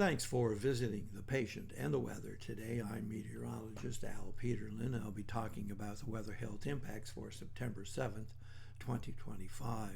Thanks for visiting the patient and the weather. Today I'm meteorologist Al Peterlin. I'll be talking about the weather health impacts for September 7th, 2025.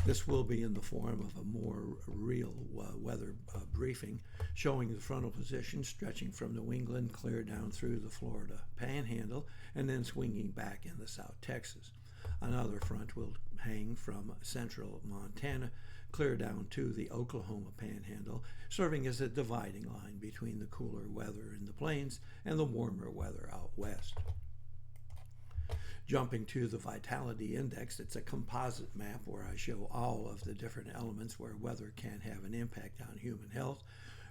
This will be in the form of a more real weather briefing showing the frontal position stretching from New England clear down through the Florida Panhandle and then swinging back into South Texas. Another front will hang from central Montana clear down to the Oklahoma Panhandle, serving as a dividing line between the cooler weather in the plains and the warmer weather out west. Jumping to the vitality index, it's a composite map where I show all of the different elements where weather can have an impact on human health.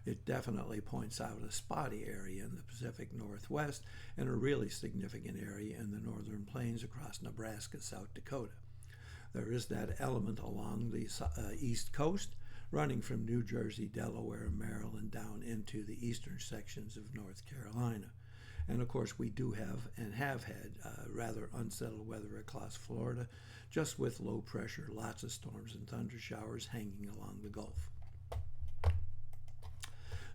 It definitely points out a spotty area in the Pacific Northwest and a really significant area in the northern plains across Nebraska, South Dakota. There is that element along the east coast, running from New Jersey, Delaware, and Maryland down into the eastern sections of North Carolina. And of course, we do have and have had rather unsettled weather across Florida, just with low pressure, lots of storms and thunder showers hanging along the Gulf.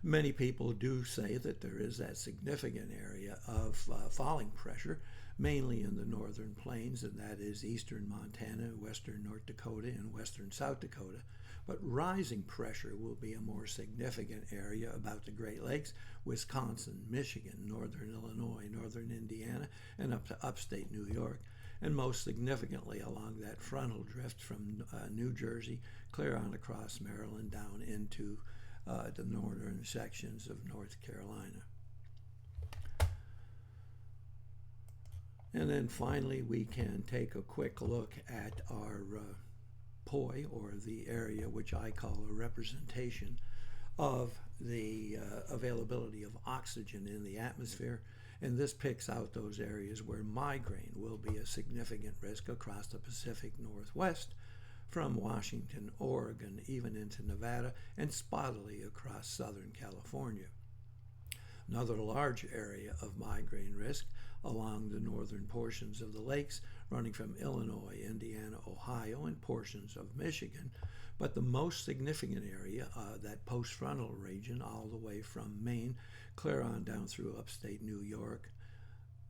Many people do say that there is that significant area of falling pressure, mainly in the northern plains, and that is eastern Montana, western North Dakota, and western South Dakota. But rising pressure will be a more significant area about the Great Lakes, Wisconsin, Michigan, northern Illinois, northern Indiana, and up to upstate New York, and most significantly along that frontal drift from New Jersey, clear on across Maryland, down into the northern sections of North Carolina. And then finally, we can take a quick look at our POI, or the area which I call a representation of the availability of oxygen in the atmosphere. And this picks out those areas where migraine will be a significant risk across the Pacific Northwest, from Washington, Oregon, even into Nevada, and spottily across Southern California. Another large area of migraine risk along the northern portions of the lakes, running from Illinois, Indiana, Ohio, and portions of Michigan. But the most significant area, that postfrontal region, all the way from Maine, clear on down through upstate New York,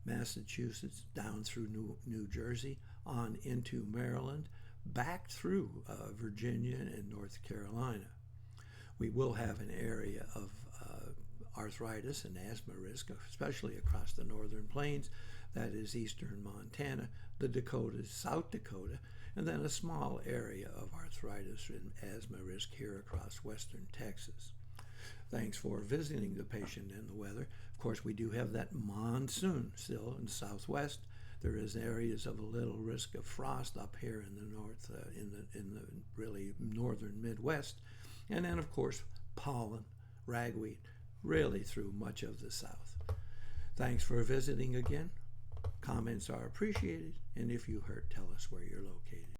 Massachusetts, down through New Jersey, on into Maryland, back through Virginia and North Carolina. We will have an area of arthritis and asthma risk, especially across the northern plains. That is eastern Montana, the Dakotas, South Dakota, and then a small area of arthritis and asthma risk here across western Texas. Thanks for visiting the patient and the weather. Of course, we do have that monsoon still in the southwest. There is areas of a little risk of frost up here in the north, in the really northern Midwest, and then of course pollen, ragweed, really through much of the South. Thanks for visiting again. Comments are appreciated, and if you hurt, tell us where you're located.